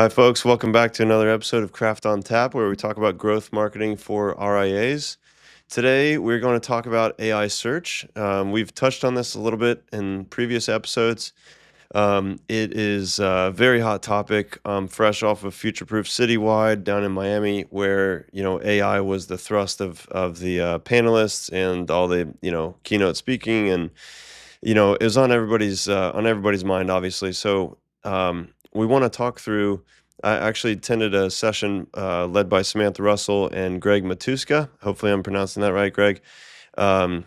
Hi, folks. Welcome back to another episode of Craft on Tap, where we talk about growth marketing for RIAs. Today, we're going to talk about AI search. We've touched on this a little bit in previous episodes. It is a very hot topic, fresh off of Future Proof Citywide down in Miami, where AI was the thrust of the panelists and all the keynote speaking, and it was on everybody's mind, obviously. So we want to talk through. I actually attended a session led by Samantha Russell and Greg Matuska. Hopefully, I'm pronouncing that right, Greg. Um,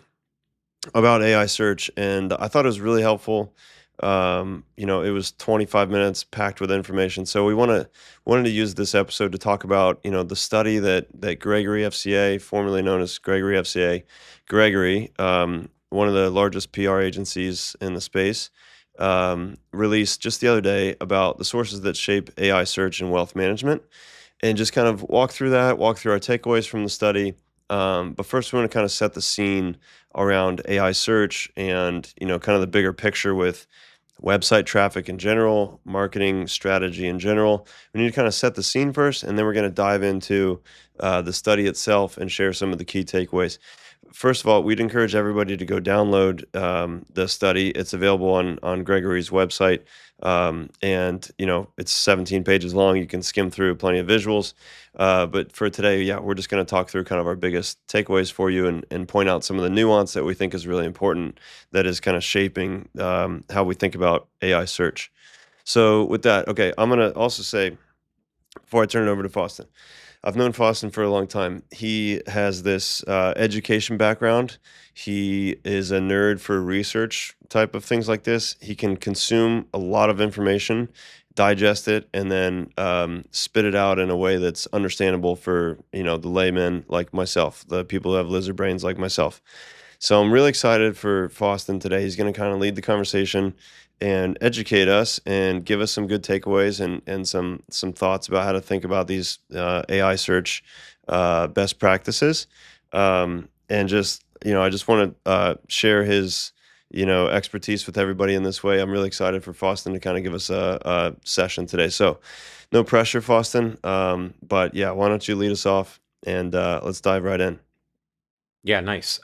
about AI search, and I thought it was really helpful. It was 25 minutes packed with information. So we wanted to use this episode to talk about the study that Gregory FCA, formerly known as Gregory FCA, Gregory, one of the largest PR agencies in the space, released just the other day about the sources that shape AI search and wealth management, and just kind of walk through our takeaways from the study. But first, we want to kind of set the scene around AI search and kind of the bigger picture with website traffic in general, marketing strategy in general. We need to kind of set the scene first, and then we're going to dive into the study itself and share some of the key takeaways. First of all, we'd encourage everybody to go download the study. It's available on Gregory's website, and it's 17 pages long. You can skim through, plenty of visuals. But for today, yeah, we're just going to talk through kind of our biggest takeaways for you and point out some of the nuance that we think is really important, that is kind of shaping how we think about AI search. So with that, okay, I'm going to also say, before I turn it over to Faustin, I've known Faustin for a long time. He has this education background. He is a nerd for research type of things like this. He can consume a lot of information, digest it, and then spit it out in a way that's understandable for the layman like myself, the people who have lizard brains like myself. So I'm really excited for Faustin today. He's going to kind of lead the conversation and educate us and give us some good takeaways and some thoughts about how to think about these AI search best practices. And just I just want to share his expertise with everybody in this way. I'm really excited for Faustin to kind of give us a session today. So no pressure, Faustin. But yeah, why don't you lead us off and let's dive right in. Yeah, nice.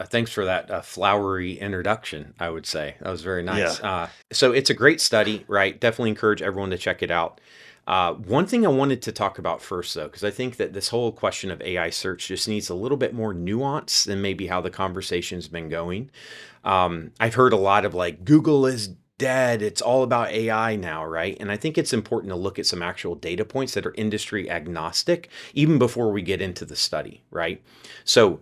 Thanks for that flowery introduction, I would say. That was very Yeah. nice. So it's a great study, right? Definitely encourage everyone to check it out. One thing I wanted to talk about first, though, because I think that this whole question of AI search just needs a little bit more nuance than maybe how the conversation's been going. I've heard a lot of like, Google is dead. It's all about AI now, right? And I think it's important to look at some actual data points that are industry agnostic, even before we get into the study, right? So,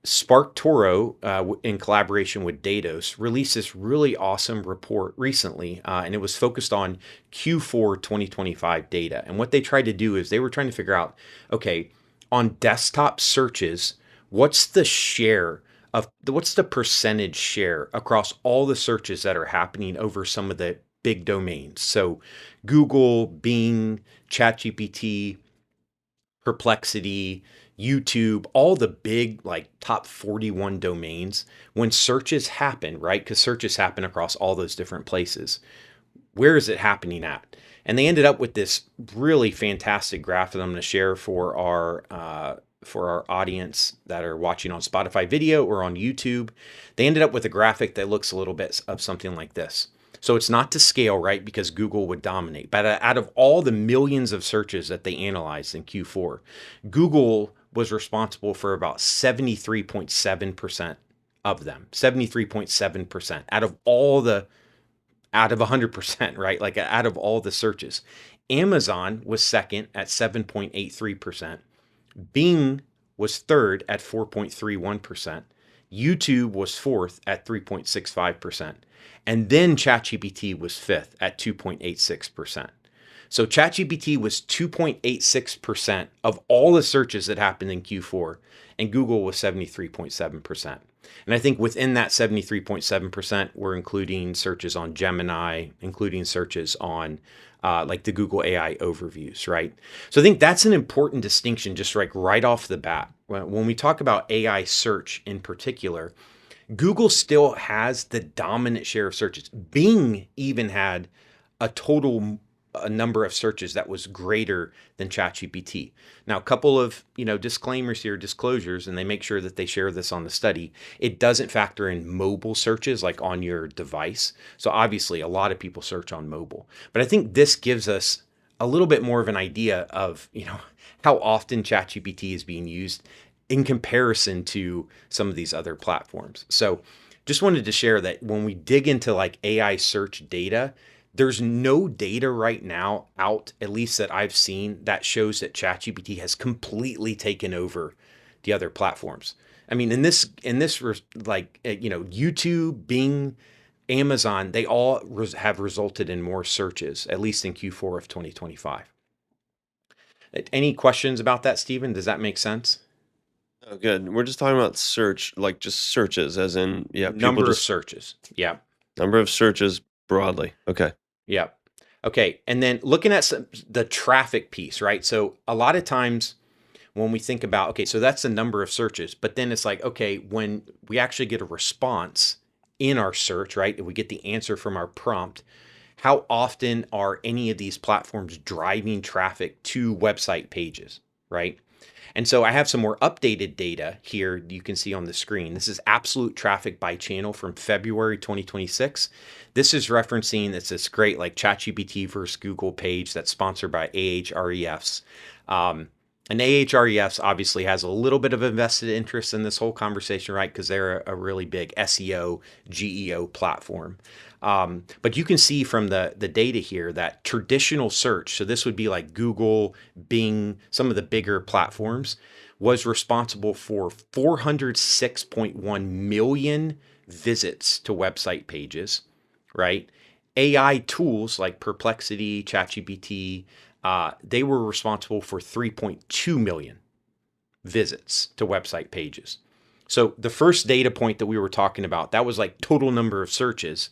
Spark Toro, in collaboration with Datos, released this really awesome report recently, and it was focused on Q4 2025 data. And what they tried to do is they were trying to figure out, okay, on desktop searches, what's the percentage share across all the searches that are happening over some of the big domains? So Google, Bing, ChatGPT, Perplexity, YouTube, all the big like top 41 domains, when searches happen, right? Because searches happen across all those different places. Where is it happening at? And they ended up with this really fantastic graph that I'm going to share for our audience that are watching on Spotify video or on YouTube. They ended up with a graphic that looks a little bit of something like this. So it's not to scale, right? Because Google would dominate. But out of all the millions of searches that they analyzed in Q4, Google was responsible for about 73.7% of them. 73.7% out of 100%, right? Like out of all the searches. Amazon was second at 7.83%. Bing was third at 4.31%. YouTube was fourth at 3.65%. And then ChatGPT was fifth at 2.86%. So ChatGPT was 2.86% of all the searches that happened in Q4, and Google was 73.7%. And I think within that 73.7%, we're including searches on Gemini, including searches on like the Google AI overviews, right? So I think that's an important distinction just like right off the bat. When we talk about AI search in particular, Google still has the dominant share of searches. Bing even had a total a number of searches that was greater than ChatGPT. Now, a couple of disclaimers here, disclosures, and they make sure that they share this on the study. It doesn't factor in mobile searches like on your device. So obviously, a lot of people search on mobile, but I think this gives us a little bit more of an idea of how often ChatGPT is being used in comparison to some of these other platforms. So just wanted to share that when we dig into like AI search data, there's no data right now out, at least that I've seen, that shows that ChatGPT has completely taken over the other platforms. I mean, YouTube, Bing, Amazon, they all have resulted in more searches, at least in Q4 of 2025. Any questions about that, Stephen? Does that make sense? Oh, good. We're just talking about search, like just searches, as in, yeah, people Number of just searches. Yeah. number of searches broadly. Okay. Yeah. Okay. And then looking at the traffic piece, right? So a lot of times when we think about, okay, so that's the number of searches, but then it's like, okay, when we actually get a response in our search, right? If we get the answer from our prompt, how often are any of these platforms driving traffic to website pages, right? And so I have some more updated data here you can see on the screen. This is absolute traffic by channel from February 2026. This is referencing, it's this great like ChatGPT versus Google page that's sponsored by Ahrefs. And Ahrefs obviously has a little bit of invested interest in this whole conversation, right? Because they're a really big SEO, GEO platform. But you can see from the data here that traditional search, so this would be like Google, Bing, some of the bigger platforms, was responsible for 406.1 million visits to website pages, right? AI tools like Perplexity, ChatGPT, they were responsible for 3.2 million visits to website pages. So the first data point that we were talking about, that was like total number of searches.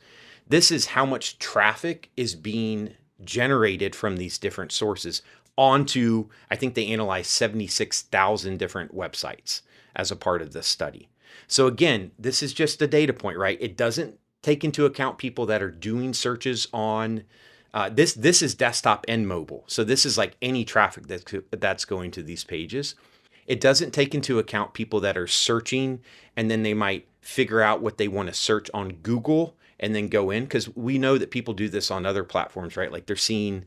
This is how much traffic is being generated from these different sources onto, I think they analyzed 76,000 different websites as a part of this study. So again, this is just a data point, right? It doesn't take into account people that are doing searches on this is desktop and mobile. So this is like any traffic that's going to these pages. It doesn't take into account people that are searching and then they might figure out what they want to search on Google and then go in, because we know that people do this on other platforms, right? Like they're seeing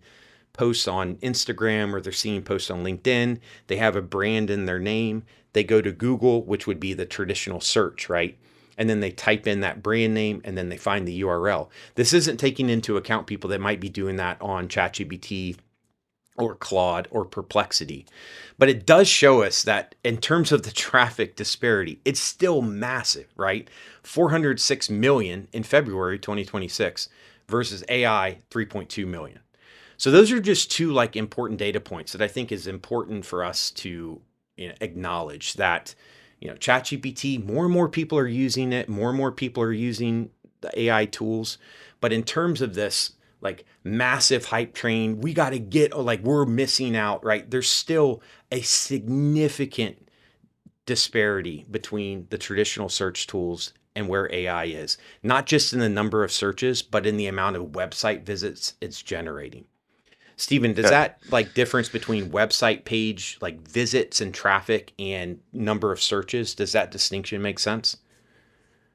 posts on Instagram or they're seeing posts on LinkedIn. They have a brand in their name. They go to Google, which would be the traditional search, right? And then they type in that brand name and then they find the URL. This isn't taking into account people that might be doing that on ChatGPT or Claude or Perplexity. But it does show us that in terms of the traffic disparity, it's still massive, right? 406 million in February 2026 versus AI 3.2 million. So those are just two like important data points that I think is important for us to acknowledge that ChatGPT, more and more people are using it, more and more people are using the AI tools. But in terms of this like massive hype train, we got to get, like, we're missing out, right? There's still a significant disparity between the traditional search tools and where AI is, not just in the number of searches, but in the amount of website visits it's generating. Stephen, does Okay. that like difference between website page like visits and traffic and number of searches, does that distinction make sense?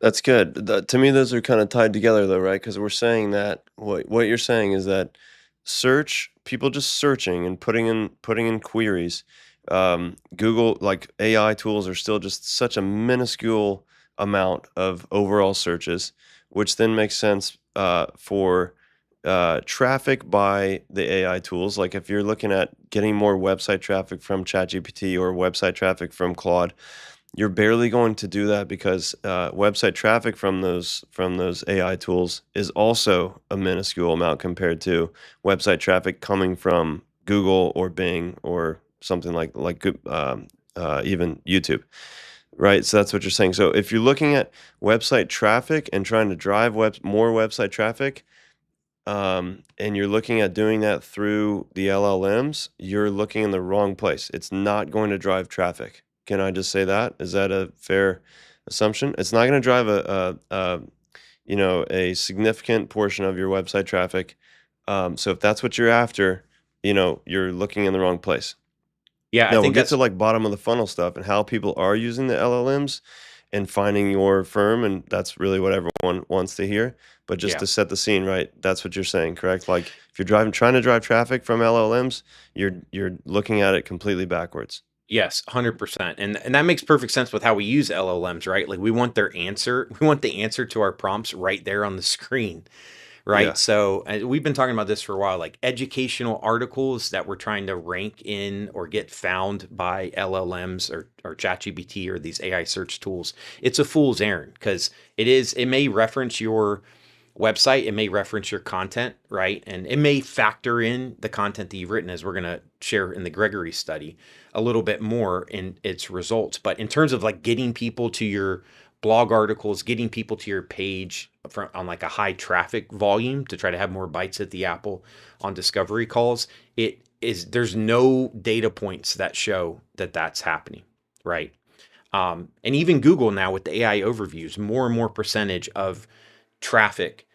That's good. To me, those are kind of tied together, though, right? Because we're saying that what you're saying is that search, people just searching and putting in queries. Google, like AI tools, are still just such a minuscule amount of overall searches, which then makes sense for traffic by the AI tools. Like if you're looking at getting more website traffic from ChatGPT or website traffic from Claude, you're barely going to do that because website traffic from those AI tools is also a minuscule amount compared to website traffic coming from Google or Bing or something like even YouTube, right? So that's what you're saying. So if you're looking at website traffic and trying to drive more website traffic, and you're looking at doing that through the LLMs, you're looking in the wrong place. It's not going to drive traffic. Can I just say that? Is that a fair assumption? It's not going to drive a significant portion of your website traffic. So if that's what you're after, you're looking in the wrong place. Yeah, I Now we'll think get to that's like bottom of the funnel stuff and how people are using the LLMs and finding your firm, and that's really what everyone wants to hear. But just yeah. to set the scene, right? That's what you're saying, correct? Like if you're trying to drive traffic from LLMs, you're looking at it completely backwards. Yes, 100%. And that makes perfect sense with how we use LLMs, right? Like we want their answer, we want the answer to our prompts right there on the screen, right? Yeah. So we've been talking about this for a while, like educational articles that we're trying to rank in or get found by LLMs or ChatGPT or these AI search tools. It's a fool's errand because it may reference your website, it may reference your content, right? And it may factor in the content that you've written, as we're going to share in the Gregory study a little bit more in its results. But in terms of like getting people to your blog articles, getting people to your page on like a high traffic volume to try to have more bites at the apple on discovery calls, there's no data points that show that that's happening, right? And even Google now with the AI overviews, more and more percentage of traffic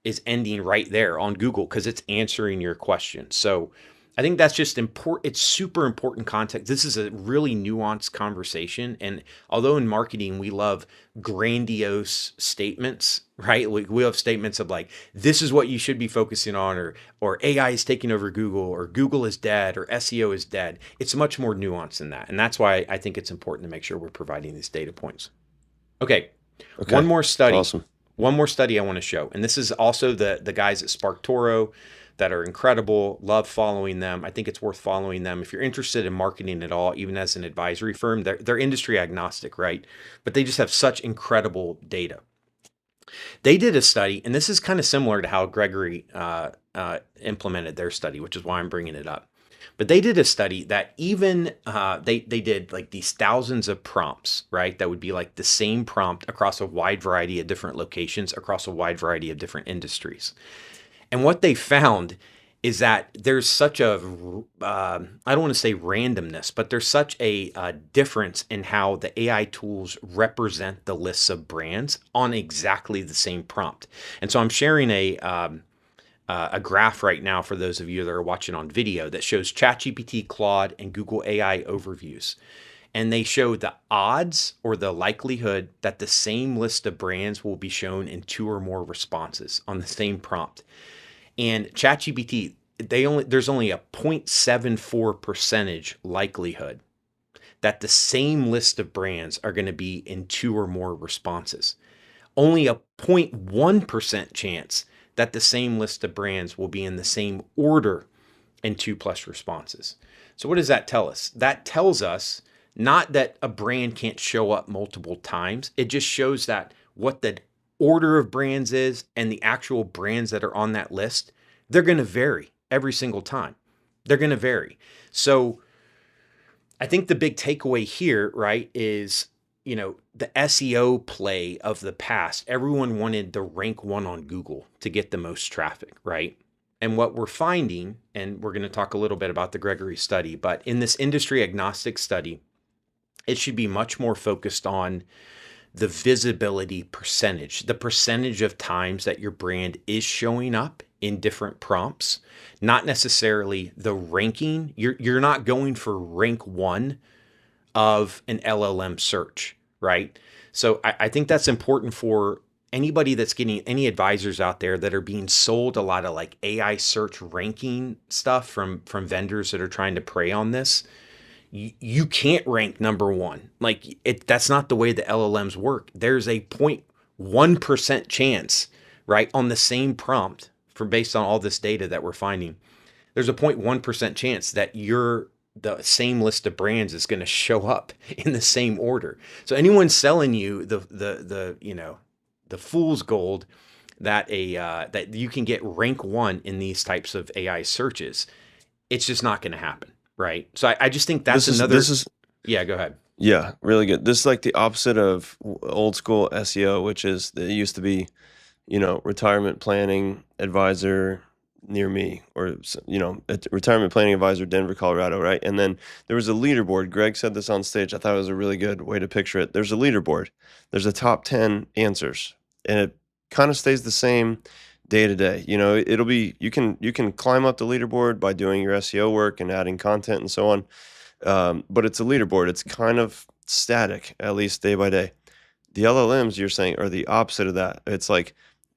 is ending right there on Google because it's answering your question. So I think that's just important. It's super important context. This is a really nuanced conversation. And although in marketing, we love grandiose statements, right? We have statements of like, this is what you should be focusing on, or AI is taking over Google, or Google is dead, or SEO is dead. It's much more nuanced than that. And that's why I think it's important to make sure we're providing these data points. Okay, one Okay. more study. Awesome. One more study I want to show, and this is also the guys at SparkToro that are incredible. Love following them. I think it's worth following them if you're interested in marketing at all, even as an advisory firm. They're industry agnostic, right? But they just have such incredible data. They did a study, and this is kind of similar to how Gregory implemented their study, which is why I'm bringing it up. But they did a study that even they did like these thousands of prompts, right? That would be like the same prompt across a wide variety of different locations, across a wide variety of different industries. And what they found is that there's such a I don't want to say randomness, but there's such a difference in how the AI tools represent the lists of brands on exactly the same prompt. And so I'm sharing a graph right now for those of you that are watching on video that shows ChatGPT, Claude, and Google AI overviews. And they show the odds or the likelihood that the same list of brands will be shown in two or more responses on the same prompt. And ChatGPT, there's only a 0.74 percentage likelihood that the same list of brands are going to be in two or more responses. Only a 0.1% chance that the same list of brands will be in the same order in 2+ responses. So what does that tell us? That tells us not that a brand can't show up multiple times. It just shows that what the order of brands is and the actual brands that are on that list, they're going to vary every single time. They're going to vary. So I think the big takeaway here, right, is the SEO play of the past. Everyone wanted to rank one on Google to get the most traffic, right? And what we're finding, and we're going to talk a little bit about the Gregory study, but in this industry agnostic study, it should be much more focused on the visibility percentage, the percentage of times that your brand is showing up in different prompts, not necessarily the ranking. You're not going for rank one of an LLM search, right? So I think that's important for anybody that's getting any advisors out there that are being sold a lot of like AI search ranking stuff from vendors that are trying to prey on this. You can't rank number one. Like that's not the way the LLMs work. There's a 0.1% chance, right, on the same prompt for based on all this data that we're finding. There's a 0.1% chance that the same list of brands is going to show up in the same order. So anyone selling you the fool's gold that that you can get rank one in these types of AI searches, it's just not going to happen, right? So I just think that's This is yeah. Go ahead. Yeah, really good. This is like the opposite of old school SEO, which is it used to be, retirement planning advisor near me, or a retirement planning advisor, Denver, Colorado, right? And then there was a leaderboard. Greg said this on stage. I thought it was a really good way to picture it. There's a leaderboard. There's a top 10 answers, and it kind of stays the same day to day. You know, it'll be you can climb up the leaderboard by doing your SEO work and adding content and so on. But it's a leaderboard. It's kind of static, at least day by day. The LLMs you're saying are the opposite of that. It's like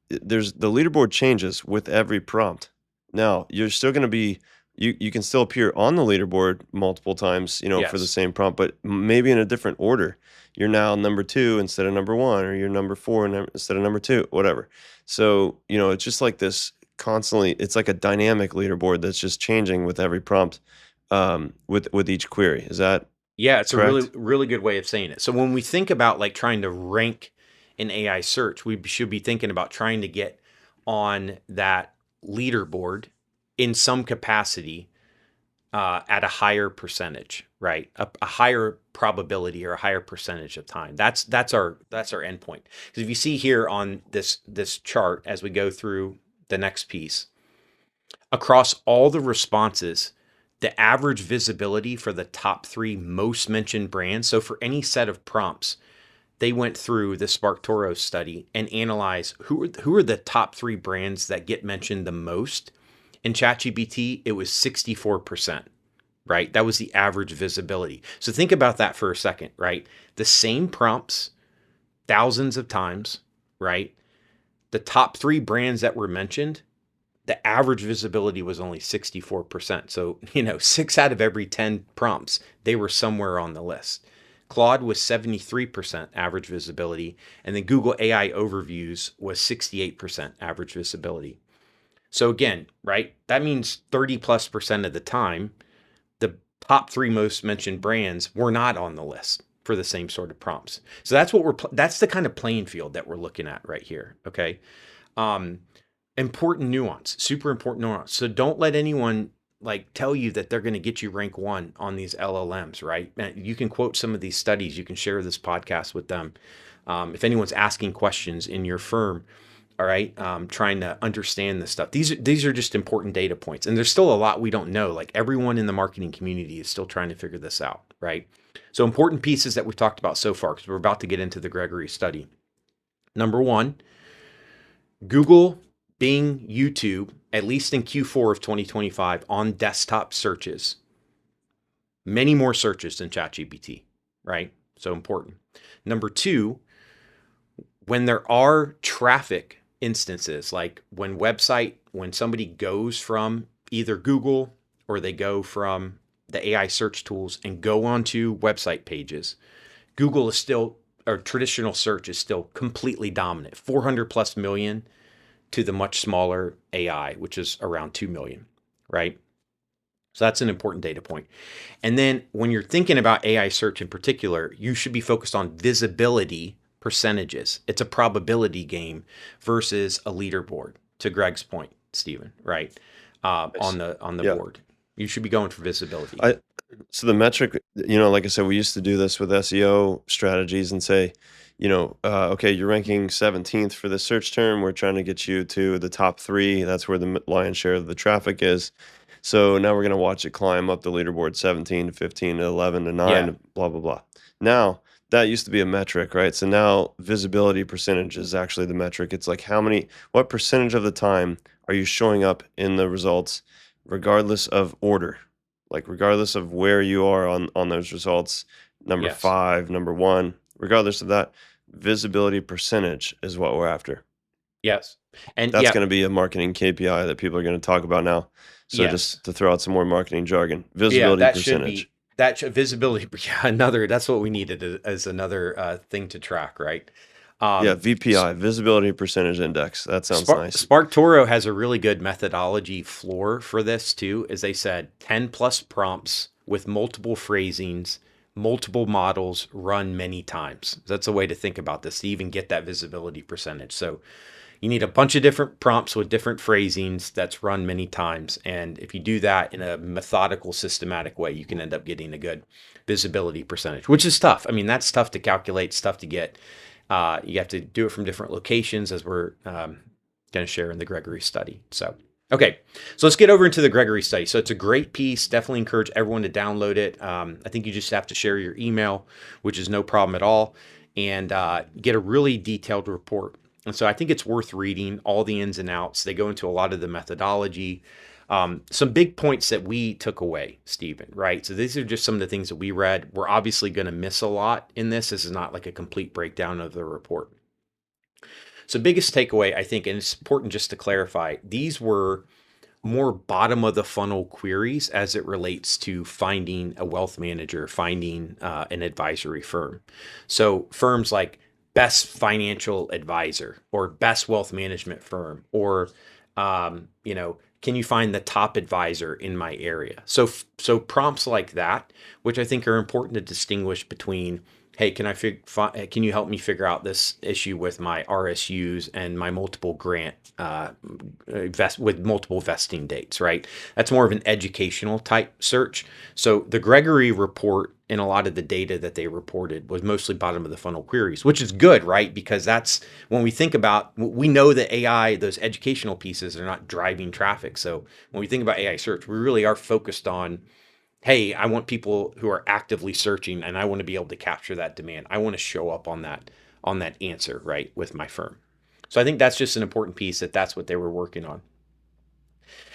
there's the leaderboard changes with every prompt. Now, you're still going to be you can still appear on the leaderboard multiple times, for the Yes. same prompt, but maybe in a different order. You're now number 2 instead of number 1, or you're number 4 instead of number 2, whatever. So, it's just like this constantly. It's like a dynamic leaderboard that's just changing with every prompt, with each query. Is that Yeah, it's a really correct? really good way of saying it. So when we think about like trying to rank an AI search, we should be thinking about trying to get on that leaderboard in some capacity at a higher percentage, right? A higher probability or a higher percentage of time. That's our endpoint. Because if you see here on this chart as we go through the next piece, across all the responses, the average visibility for the top 3 most mentioned brands. So for any set of prompts, they went through the SparkToro study and analyzed who are the top 3 brands that get mentioned the most. In ChatGPT, it was 64%, right? That was the average visibility. So think about that for a second, right? The same prompts thousands of times, right? The top 3 brands that were mentioned, the average visibility was only 64%. So, 6 out of every 10 prompts, they were somewhere on the list. Claude was 73% average visibility, and then Google AI Overviews was 68% average visibility. So again, right, that means 30 plus percent of the time, the top 3 most mentioned brands were not on the list for the same sort of prompts. So that's the kind of playing field that we're looking at right here. Okay. Um, Important nuance, super important nuance. So don't let anyone like tell you that they're going to get you rank 1 on these LLMs, right? You can quote some of these studies. You can share this podcast with them. If anyone's asking questions in your firm, all right, trying to understand this stuff. These are just important data points, and there's still a lot we don't know. Like everyone in the marketing community is still trying to figure this out, right? So important pieces that we've talked about so far, because we're about to get into the Gregory study. Number 1, Google, Bing, YouTube, at least in Q4 of 2025 on desktop searches, many more searches than ChatGPT, right? So important. Number 2, when there are traffic instances, like when somebody goes from either Google or they go from the AI search tools and go onto website pages, Google is still, or traditional search is still completely dominant, 400 plus million to the much smaller AI, which is around 2 million, right? So that's an important data point. And then when you're thinking about AI search in particular, you should be focused on visibility percentages. It's a probability game versus a leaderboard, to Greg's point, Stephen, right? On Nice. the Yeah. board. You should be going for visibility. I So the metric, like I said, we used to do this with SEO strategies and say, okay, you're ranking 17th for this search term. We're trying to get you to the top 3. That's where the lion's share of the traffic is. So now we're going to watch it climb up the leaderboard 17 to 15 to 11 to 9, Yeah. to blah, blah, blah. Now, that used to be a metric, right? So now visibility percentage is actually the metric. It's like what percentage of the time are you showing up in the results, regardless of order? Like regardless of where you are on those results, number Yes. 5, number 1, regardless of that, visibility percentage is what we're after. Yes. And That's yeah, gonna be a marketing KPI that people are gonna talk about now. So yes. just to throw out some more marketing jargon, Yeah, visibility that should percentage. be that should, visibility. Yeah, that's what we needed as another thing to track, right? Yeah, Um, VPI, visibility percentage index. That sounds nice. Spark Toro has a really good methodology floor for this too. As they said, 10 plus prompts with multiple phrasings, multiple models run many times. That's a way to think about this to even get that visibility percentage. So you need a bunch of different prompts with different phrasings that's run many times. And if you do that in a methodical, systematic way, you can end up getting a good visibility percentage, which is tough. I mean, that's tough to calculate, it's tough to get. You have to do it from different locations, as we're going to share in the Gregory study. So, okay, so let's get over into the Gregory study. So it's a great piece. Definitely encourage everyone to download it. I think you just have to share your email, which is no problem at all, and get a really detailed report And so I think it's worth reading all the ins and outs. They go into a lot of the methodology. Some big points that we took away, Stephen, right? So these are just some of the things that we read. We're obviously going to miss a lot in this. This is not like a complete breakdown of the report. So biggest takeaway, I think, and it's important just to clarify, these were more bottom of the funnel queries as it relates to finding a wealth manager, finding an advisory firm. So firms like best financial advisor or best wealth management firm, or can you find the top advisor in my area? So prompts like that, which I think are important to distinguish between, hey, can you help me figure out this issue with my RSUs and my multiple grant with multiple vesting dates, right? That's more of an educational type search. So the Gregory report and a lot of the data that they reported was mostly bottom of the funnel queries, which is good, right? Because that's when we think about, we know that AI, those educational pieces are not driving traffic. So when we think about AI search, we really are focused on, hey, I want people who are actively searching and I want to be able to capture that demand. I want to show up on that answer, right, with my firm. So I think that's just an important piece, that's what they were working on.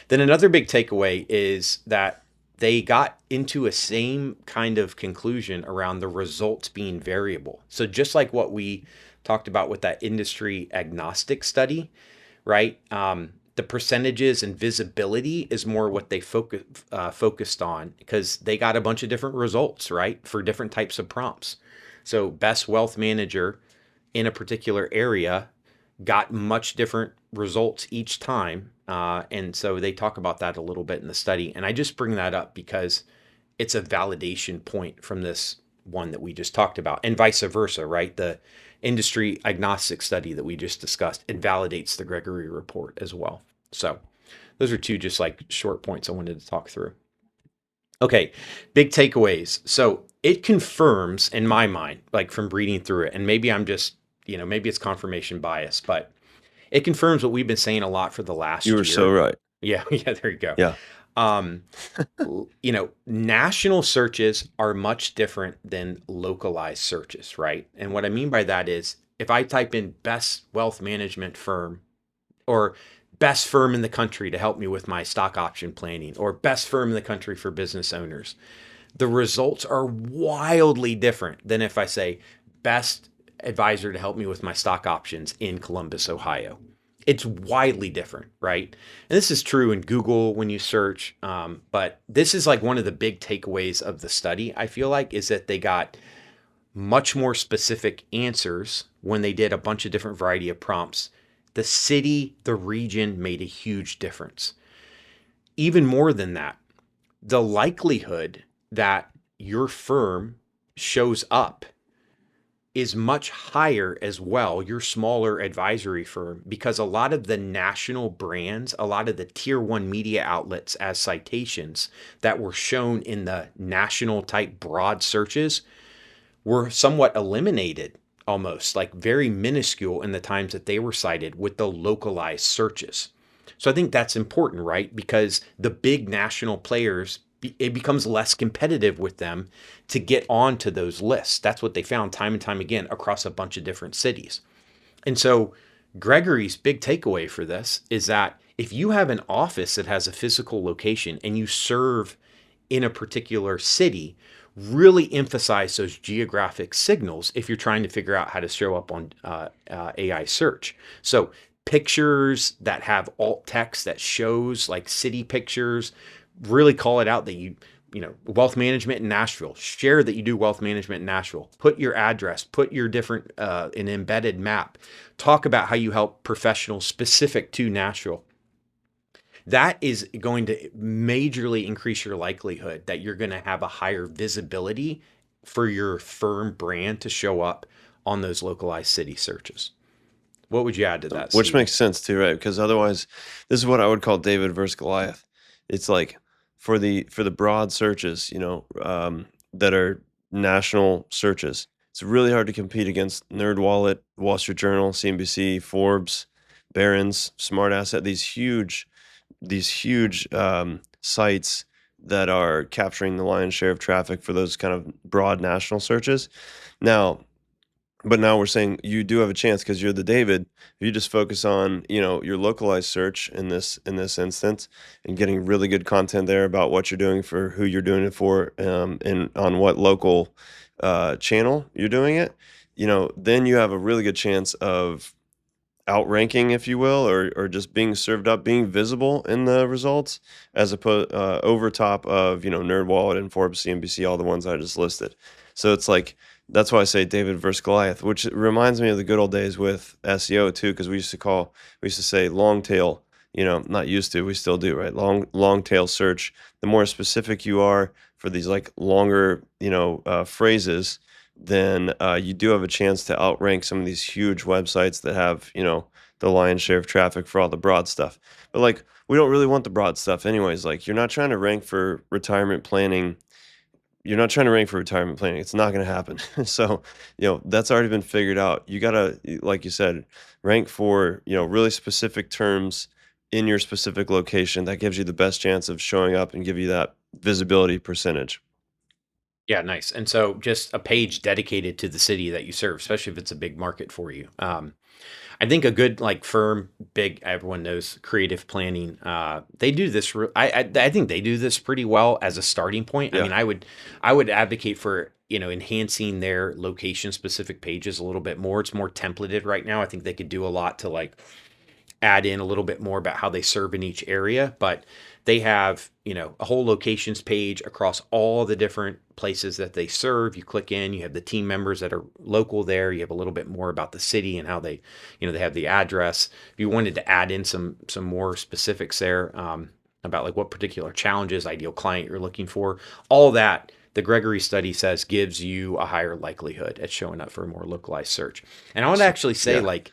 Then another big takeaway is that they got into a same kind of conclusion around the results being variable. So just like what we talked about with that industry agnostic study, right? The percentages and visibility is more what they focused on, because they got a bunch of different results, right, for different types of prompts. So best wealth manager in a particular area got much different results each time. And so they talk about that a little bit in the study. And I just bring that up because it's a validation point from this one that we just talked about, and vice versa, right? The industry agnostic study that we just discussed, it validates the Gregory report as well. So those are two just like short points I wanted to talk through. Okay, big takeaways. So it confirms in my mind, like from reading through it, and maybe I'm just, maybe it's confirmation bias, but it confirms what we've been saying a lot for the You last were so year. right. Yeah, yeah, there you go. Yeah. Um, national searches are much different than localized searches, right? And what I mean by that is if I type in best wealth management firm, or best firm in the country to help me with my stock option planning, or best firm in the country for business owners, the results are wildly different than if I say best advisor to help me with my stock options in Columbus, Ohio. It's widely different, right? And this is true in Google when you search. But this is like one of the big takeaways of the study, I feel like, is that they got much more specific answers when they did a bunch of different variety of prompts. The city, the region made a huge difference. Even more than that, the likelihood that your firm shows up is much higher as well, your smaller advisory firm, because a lot of the national brands, a lot of the tier one media outlets as citations that were shown in the national type broad searches were somewhat eliminated, almost like very minuscule in the times that they were cited with the localized searches. So I think that's important, right? Because the big national players, it becomes less competitive with them to get onto those lists. That's what they found time and time again across a bunch of different cities. And so Gregory's big takeaway for this is that if you have an office that has a physical location and you serve in a particular city, really emphasize those geographic signals if you're trying to figure out how to show up on AI search. So pictures that have alt text that shows like city pictures, really call it out that wealth management in Nashville, share that you do wealth management in Nashville, put your address, put your different, an embedded map, talk about how you help professionals specific to Nashville. That is going to majorly increase your likelihood that you're going to have a higher visibility for your firm brand to show up on those localized city searches. What would you add to that, Which Stephen? makes sense too, right? Because otherwise, this is what I would call David versus Goliath. It's like for the broad searches, that are national searches. It's really hard to compete against NerdWallet, Wall Street Journal, CNBC, Forbes, Barron's, Smart Asset. These huge sites that are capturing the lion's share of traffic for those kind of broad national searches. Now, But now we're saying you do have a chance because you're the David. If you just focus on, your localized search in this instance, and getting really good content there about what you're doing for who you're doing it for, and on what local channel you're doing it, then you have a really good chance of outranking, if you will, or just being served up, being visible in the results, as opposed over top of NerdWallet and Forbes, CNBC, all the ones I just listed. So it's like that's why I say David versus Goliath, which reminds me of the good old days with SEO too, because we used to say long tail. Not used to, we still do, right? Long tail search. The more specific you are for these like longer, phrases, then you do have a chance to outrank some of these huge websites that have, the lion's share of traffic for all the broad stuff. But like, we don't really want the broad stuff anyways. Like, you're not trying to rank for retirement planning. You're not trying to rank for retirement planning. It's not going to happen. So, that's already been figured out. You got to, like you said, rank for, really specific terms in your specific location. That gives you the best chance of showing up and give you that visibility percentage. Yeah, nice. And so just a page dedicated to the city that you serve, especially if it's a big market for you. I think a good like firm, big, everyone knows creative planning. They do this. I think they do this pretty well as a starting point. I Yeah. mean, I would advocate for enhancing their location specific pages a little bit more. It's more templated right now. I think they could do a lot to like add in a little bit more about how they serve in each area, but they have, a whole locations page across all the different places that they serve. You click in, you have the team members that are local there. You have a little bit more about the city and how they, they have the address. If you wanted to add in some more specifics there, about like what particular challenges, ideal client you're looking for, all that the Gregory study says gives you a higher likelihood at showing up for a more localized search. And I would So, actually say yeah. like,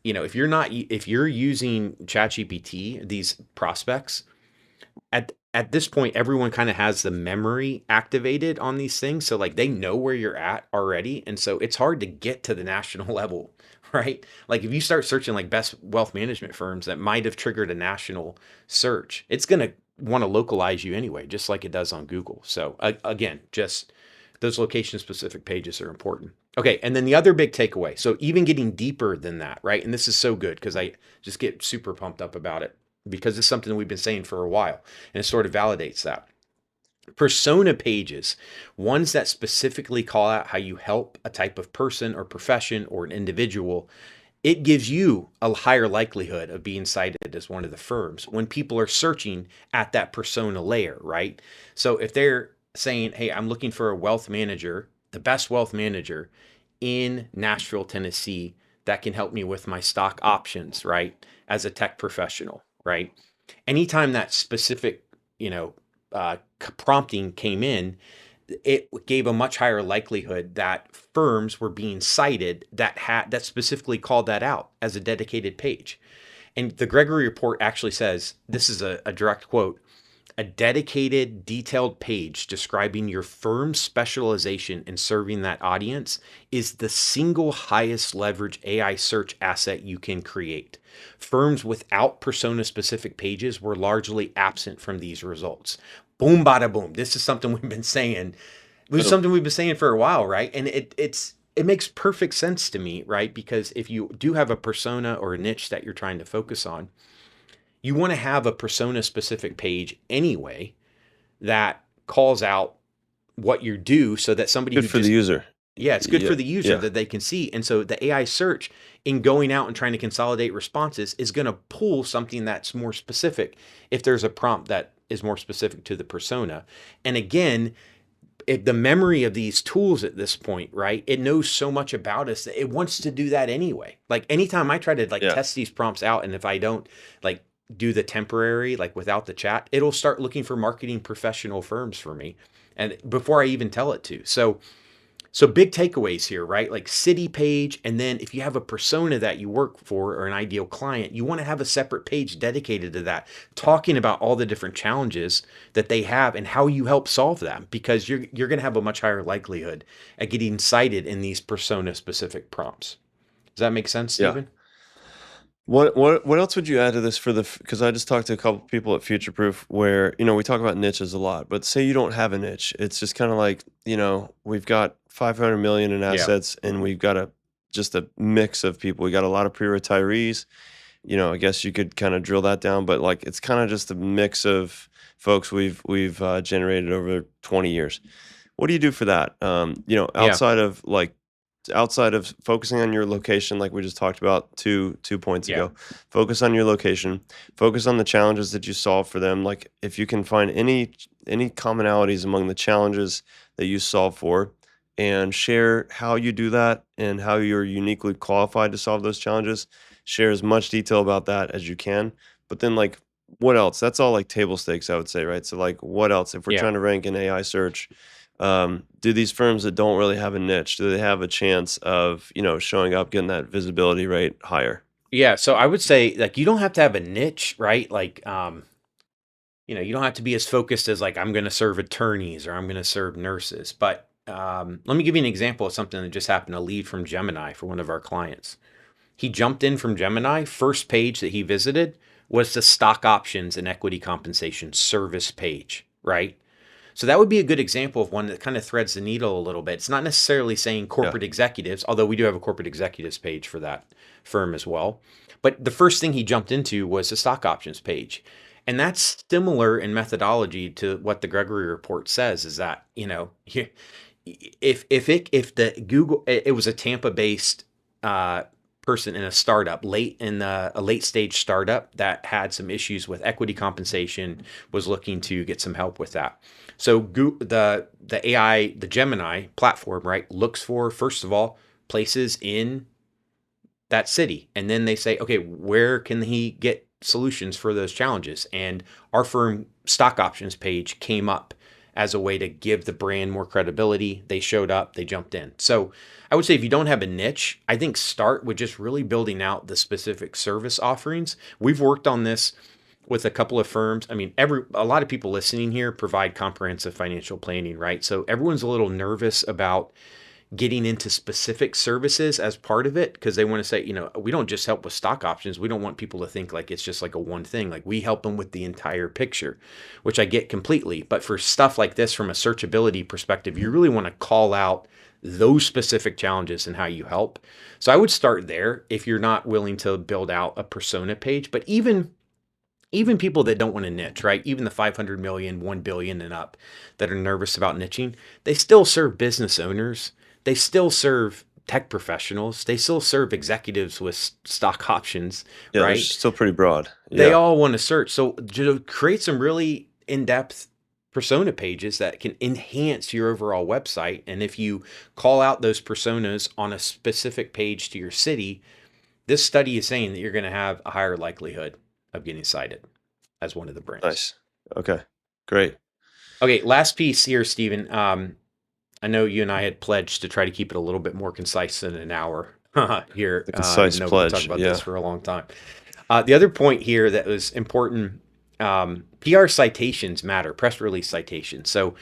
if you're using ChatGPT, these prospects, at this point, everyone kind of has the memory activated on these things. So like they know where you're at already. And so it's hard to get to the national level, right? Like if you start searching like best wealth management firms that might have triggered a national search, it's going to want to localize you anyway, just like it does on Google. So again, just those location specific pages are important. Okay, and then the other big takeaway. So even getting deeper than that, right? And this is so good because I just get super pumped up about it because it's something that we've been saying for a while and it sort of validates that. Persona pages, ones that specifically call out how you help a type of person or profession or an individual, it gives you a higher likelihood of being cited as one of the firms when people are searching at that persona layer, right? So if they're saying, hey, I'm looking for a wealth manager, the best wealth manager in Nashville, Tennessee, that can help me with my stock options, right? As a tech professional, right? Anytime that specific, prompting came in, it gave a much higher likelihood that firms were being cited that specifically called that out as a dedicated page. And the Gregory Report actually says this is a direct quote: a dedicated, detailed page describing your firm's specialization in serving that audience is the single highest leverage AI search asset you can create. Firms without persona specific pages were largely absent from these results. Boom, bada boom. This is something we've been saying. This is So, something we've been saying for a while, right? And it makes perfect sense to me, right? Because if you do have a persona or a niche that you're trying to focus on, you want to have a persona specific page anyway that calls out what you do so that somebody good who for the just, user. yeah, it's good Yeah. for the user Yeah. that they can see. And so the AI search in going out and trying to consolidate responses is going to pull something that's more specific if there's a prompt that is more specific to the persona. And again, the memory of these tools at this point, right? It knows so much about us that it wants to do that anyway. Like anytime I try to like Yeah. test these prompts out, and if I don't like do the temporary, like without the chat, it'll start looking for marketing professional firms for me. And before I even tell it to. So big takeaways here, right? Like city page, and then if you have a persona that you work for or an ideal client, you want to have a separate page dedicated to that, talking about all the different challenges that they have and how you help solve them, because you're going to have a much higher likelihood at getting cited in these persona specific prompts. Does that make sense, Yeah. Stephen? What else would you add to this for the? Because I just talked to a couple people at Future Proof where we talk about niches a lot, but say you don't have a niche, it's just kind of like we've got 500 million in Yeah. assets and we've got to just a mix of people. We got a lot of pre-retirees. I guess you could kind of drill that down, but like it's kind of just a mix of folks we've generated over 20 years. What do you do for that? Yeah. Outside of focusing on your location, like we just talked about two points Yeah. ago, focus on your location, focus on the challenges that you solve for them. Like if you can find any commonalities among the challenges that you solve for, and share how you do that and how you're uniquely qualified to solve those challenges. Share as much detail about that as you can. But then, like, what else? That's all like table stakes, I would say, right? So, like, what else? If we're Yeah. trying to rank an AI search, do these firms that don't really have a niche, do they have a chance of, showing up, getting that visibility rate higher? Yeah. So I would say like you don't have to have a niche, right? Like you don't have to be as focused as like I'm going to serve attorneys or I'm going to serve nurses. But let me give you an example of something that just happened. A lead from Gemini for one of our clients. He jumped in from Gemini. First page that he visited was the stock options and equity compensation service page, right? So that would be a good example of one that kind of threads the needle a little bit. It's not necessarily saying Yeah. corporate executives, although we do have a corporate executives page for that firm as well. But the first thing he jumped into was the stock options page. And that's similar in methodology to what the Gregory report says is that, if the Google it was a Tampa based person in a startup a late stage startup that had some issues with equity compensation, was looking to get some help with that. So the AI, the Gemini platform, right, looks for, first of all, places in that city, and then they say, okay, where can he get solutions for those challenges? And our firm stock options page came up as a way to give the brand more credibility. They showed up, they jumped in. So I would say if you don't have a niche, I think start with just really building out the specific service offerings. We've worked on this with a couple of firms. I mean, a lot of people listening here provide comprehensive financial planning, right? So everyone's a little nervous about getting into specific services as part of it because they want to say, we don't just help with stock options. We don't want people to think like it's just like a one thing. Like we help them with the entire picture, which I get completely. But for stuff like this, from a searchability perspective, you really want to call out those specific challenges and how you help. So I would start there if you're not willing to build out a persona page. But even people that don't want to niche, right? Even the 500 million, 1 billion and up that are nervous about niching, they still serve business owners. They still serve tech professionals. They still serve executives with stock options, Yeah, they're right? still pretty broad. They Yeah. all want to search. So to create some really in-depth persona pages that can enhance your overall website. And if you call out those personas on a specific page to your city, this study is saying that you're going to have a higher likelihood of getting cited as one of the brands. Nice. Okay. Great. Okay, last piece here, Stephen. I know you and I had pledged to try to keep it a little bit more concise than an hour here, The even concise though we could talk pledge. about this Yeah. for a long time. The other point here that was important, PR citations matter, press release citations. So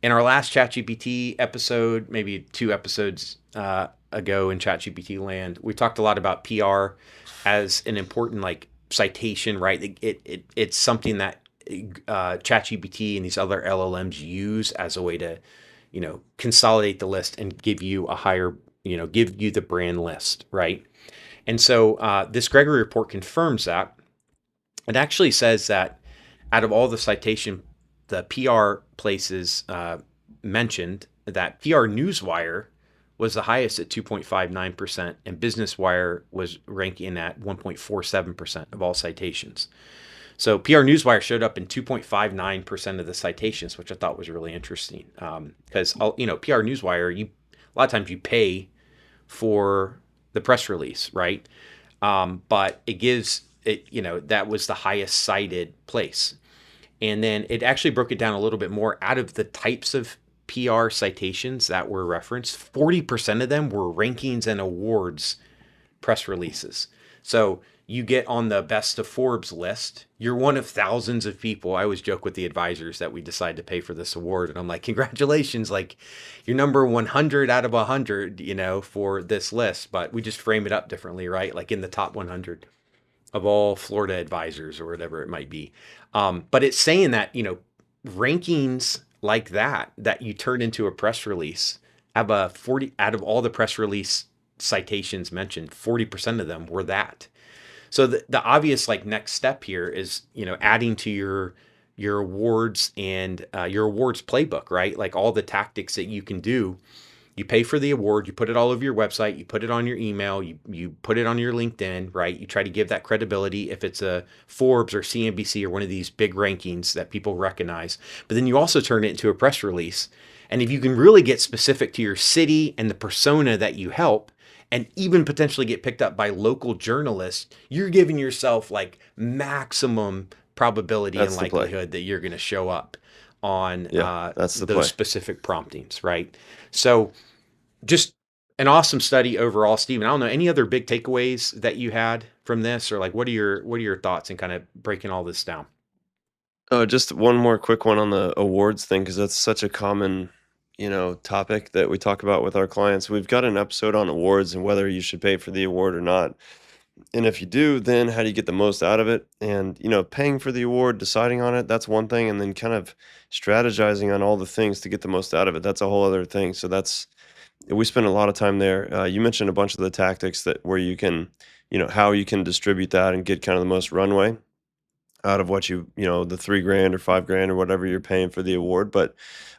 in our last ChatGPT episode, maybe 2 episodes ago in ChatGPT land, we talked a lot about PR as an important like citation, right? It's something that ChatGPT and these other LLMs use as a way to, consolidate the list and give you a higher, give you the brand list, right? And so this Gregory report confirms that. It actually says that out of all the PR places mentioned, that PR Newswire was the highest at 2.59%, and Business Wire was ranking at 1.47% of all citations. So PR Newswire showed up in 2.59% of the citations, which I thought was really interesting. Because PR Newswire, a lot of times you pay for the press release, right? But it gives it, that was the highest cited place. And then it actually broke it down a little bit more. Out of the types of PR citations that were referenced, 40% of them were rankings and awards press releases. So you get on the best of Forbes list. You're one of thousands of people. I always joke with the advisors that we decide to pay for this award. And I'm like, congratulations, like you're number 100 out of 100, for this list. But we just frame it up differently, right? Like in the top 100 of all Florida advisors or whatever it might be. But it's saying that, rankings like that you turn into a press release have a 40 out of all the press release citations mentioned, 40% of them were that. So the obvious like next step here is, adding to your awards and your awards playbook, right? Like all the tactics that you can do. You pay for the award, you put it all over your website, you put it on your email, you put it on your LinkedIn, right? You try to give that credibility if it's a Forbes or CNBC or one of these big rankings that people recognize. But then you also turn it into a press release. And if you can really get specific to your city and the persona that you help, and even potentially get picked up by local journalists, you're giving yourself like maximum probability and That's the play. likelihood that you're going to show up on Yeah, that's the those play. specific promptings, right? So, just an awesome study overall, Stephen. I don't know any other big takeaways that you had from this, or like what are your thoughts in kind of breaking all this down? Just one more quick one on the awards thing, because that's such a common, topic that we talk about with our clients. We've got an episode on awards and whether you should pay for the award or not. And if you do, then how do you get the most out of it? And, paying for the award, deciding on it, that's one thing. And then kind of strategizing on all the things to get the most out of it. That's a whole other thing. So we spend a lot of time there. You mentioned a bunch of the tactics that where you can, how you can distribute that and get kind of the most runway out of what the 3 grand or 5 grand or whatever you're paying for the award. But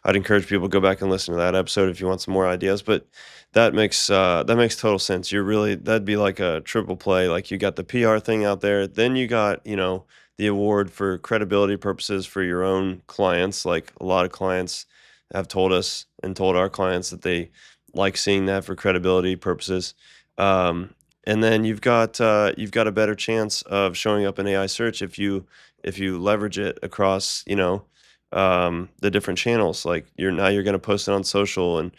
I'd encourage people to go back and listen to that episode if you want some more ideas. But that makes total sense. That'd be like a triple play. Like you got the PR thing out there, then you got, the award for credibility purposes for your own clients. Like a lot of clients have told us and told our clients that they like seeing that for credibility purposes. Um, and then you've got a better chance of showing up in AI search if you leverage it across the different channels. Like you're going to post it on social, and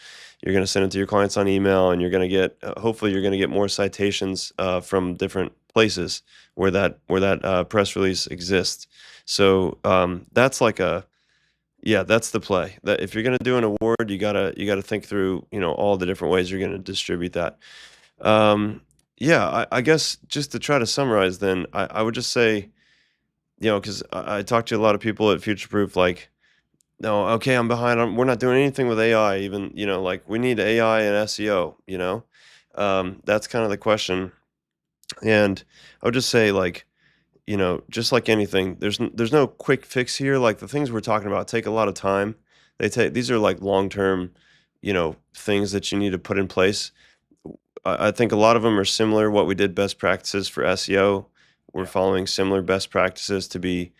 you're going to send it to your clients on email, and you're going to get hopefully you're going to get more citations from different places where that press release exists. So that's like a yeah, that's the play. That if you're going to do an award, you gotta think through all the different ways you're going to distribute that. um, yeah, I guess just to try to summarize, then I would just say, because I talked to a lot of people at Future Proof, like, no, okay, I'm behind. We're not doing anything with AI, even, like we need AI and SEO, that's kind of the question. And I would just say, like, just like anything, there's no quick fix here. Like the things we're talking about take a lot of time. These are like long term, things that you need to put in place. I think a lot of them are similar. What we did best practices for SEO, we're Yeah. following similar best practices to be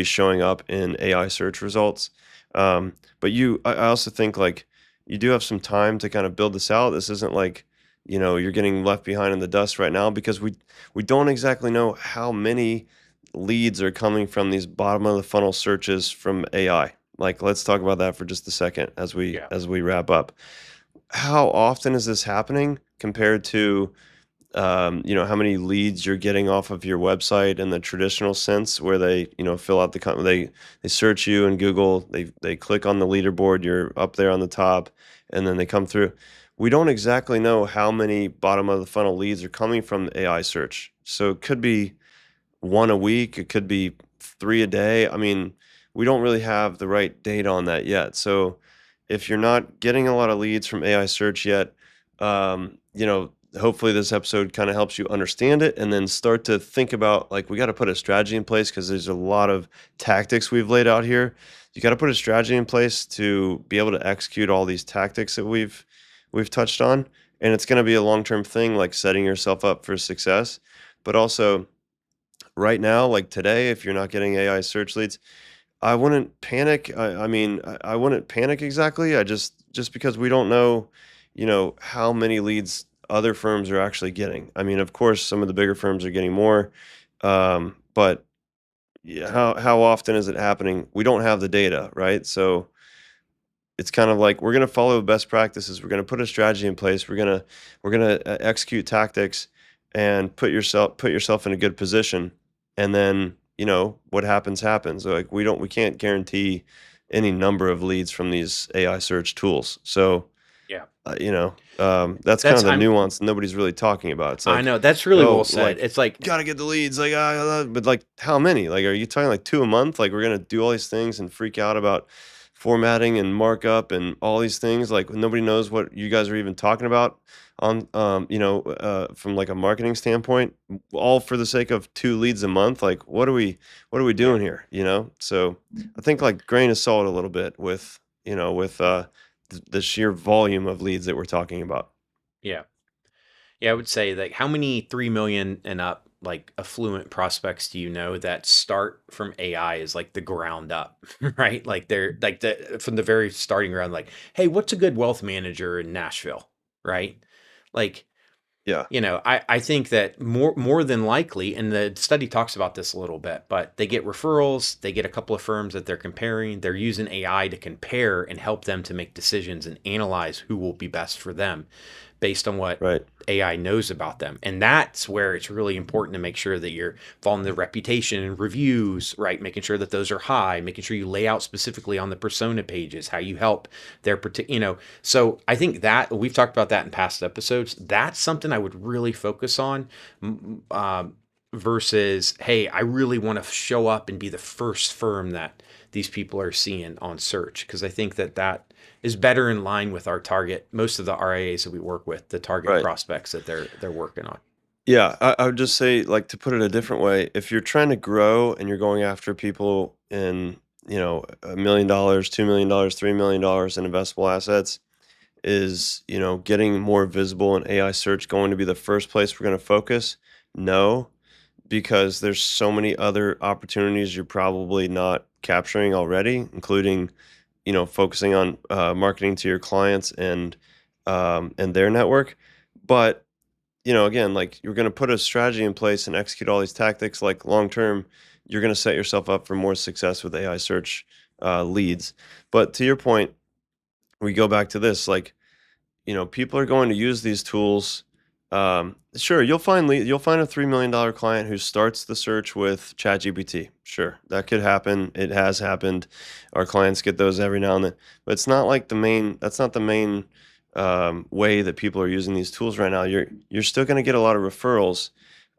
showing up in AI search results. But I also think like you do have some time to kind of build this out. This isn't like you're getting left behind in the dust right now, because we don't exactly know how many leads are coming from these bottom of the funnel searches from AI. Like let's talk about that for just a second as we Yeah. as we wrap up. How often is this happening compared to how many leads you're getting off of your website in the traditional sense, where they, fill out they search you in Google, they click on the leaderboard, you're up there on the top, and then they come through. We don't exactly know how many bottom of the funnel leads are coming from AI search. So it could be one a week, it could be three a day. I mean, we don't really have the right data on that yet. So if you're not getting a lot of leads from AI search yet, hopefully this episode kind of helps you understand it and then start to think about, like, we got to put a strategy in place, because there's a lot of tactics we've laid out here. You got to put a strategy in place to be able to execute all these tactics that we've touched on. And it's going to be a long-term thing, like setting yourself up for success. But also, right now, like today, if you're not getting AI search leads, I wouldn't panic. I wouldn't panic exactly. Just because we don't know, how many leads other firms are actually getting. I mean, of course, some of the bigger firms are getting more, but yeah, how often is it happening? We don't have the data, right? So it's kind of like we're going to follow best practices. We're going to put a strategy in place. We're going to execute tactics and put yourself in a good position. And then, what happens. Like we can't guarantee any number of leads from these AI search tools. So, Yeah. that's kind That's of the I'm nuance nobody's really talking about. It's I like, know that's really well said. like, It's like, gotta get the leads, like, but like how many? Like, are you talking like two a month? Like, we're gonna do all these things and freak out about formatting and markup and all these things. Like nobody knows what you guys are even talking about on, from like a marketing standpoint, all for the sake of 2 leads a month. Like, what are we Yeah. doing here? So I think like grain of salt a little bit with, the sheer volume of leads that we're talking about. Yeah. Yeah, I would say like how many 3 million and up like affluent prospects do you know that start from AI is like the ground up, right? Like they're like from the very starting ground, like, hey, what's a good wealth manager in Nashville, right? Like, Yeah. I think that more than likely, and the study talks about this a little bit, but they get referrals, they get a couple of firms that they're comparing, they're using AI to compare and help them to make decisions and analyze who will be best for them based on what Right. AI knows about them. And that's where it's really important to make sure that you're following the reputation and reviews, right? Making sure that those are high, making sure you lay out specifically on the persona pages how you help their particular. So I think that we've talked about that in past episodes. That's something I would really focus on. Versus, hey, I really want to show up and be the first firm that these people are seeing on search, because I think that is better in line with our target. Most of the RIAs that we work with, the target Right. prospects that they're working on. Yeah, I would just say, like, to put it a different way, if you're trying to grow and you're going after people in, $1 million, $2 million, $3 million in investable assets, is, getting more visible in AI search going to be the first place we're going to focus? No, because there's so many other opportunities you're probably not capturing already, including, focusing on marketing to your clients and their network. But again, like you're going to put a strategy in place and execute all these tactics. Like long term, you're going to set yourself up for more success with AI search leads. But to your point, we go back to this. Like people are going to use these tools. Sure, you'll find a $3 million client who starts the search with ChatGPT. Sure, that could happen. It has happened. Our clients get those every now and then, but it's not like the main. That's not the main way that people are using these tools right now. You're still going to get a lot of referrals.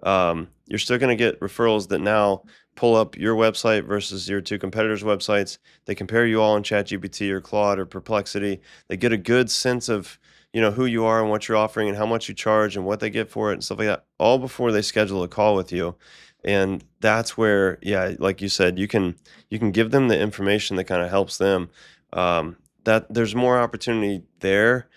You're still going to get referrals that now pull up your website versus your two competitors' websites. They compare you all in ChatGPT or Claude or Perplexity. They get a good sense of who you are and what you're offering and how much you charge and what they get for it and stuff like that, all before they schedule a call with you. And that's where, yeah, like you said, you can give them the information that kind of helps them. That there's more opportunity there,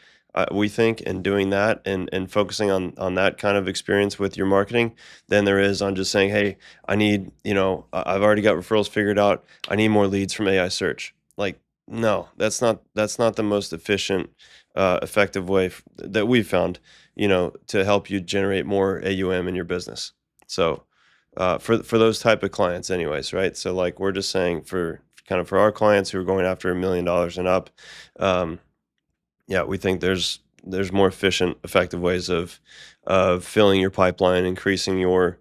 we think, in doing that and focusing on that kind of experience with your marketing than there is on just saying, hey, I need, I've already got referrals figured out. I need more leads from AI search. Like, no, that's not the most efficient, effective way that we've found, to help you generate more AUM in your business. So, for those type of clients, anyways, right? So, like we're just saying for our clients who are going after $1 million and up, um, yeah, we think there's more efficient, effective ways of filling your pipeline, increasing your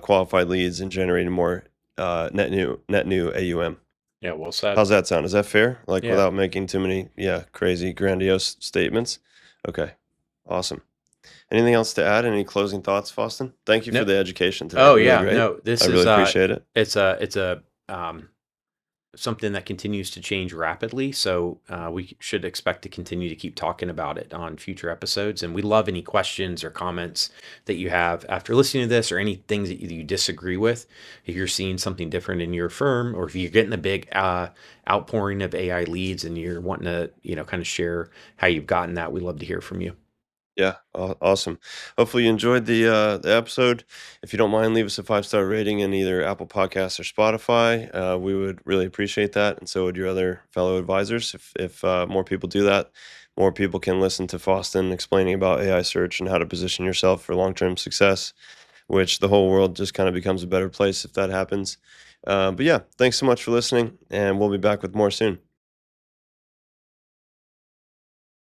qualified leads, and generating more net new AUM. Yeah, well said. How's that sound? Is that fair? Like Yeah. without making too many, yeah, crazy, grandiose statements? Okay, awesome. Anything else to add? Any closing thoughts, Faustin? Thank you for No. the education today. Oh Really yeah. great. No. I This really is appreciate it. it's a something that continues to change rapidly. So we should expect to continue to keep talking about it on future episodes. And we love any questions or comments that you have after listening to this, or any things that you disagree with. If you're seeing something different in your firm, or if you're getting a big outpouring of AI leads and you're wanting to, kind of share how you've gotten that, we love to hear from you. Yeah, awesome. Hopefully you enjoyed the episode. If you don't mind, leave us a 5-star rating in either Apple Podcasts or Spotify. We would really appreciate that, and so would your other fellow advisors. If more people do that, more people can listen to Faustin explaining about AI search and how to position yourself for long-term success, which the whole world just kind of becomes a better place if that happens. But yeah, thanks so much for listening, and we'll be back with more soon.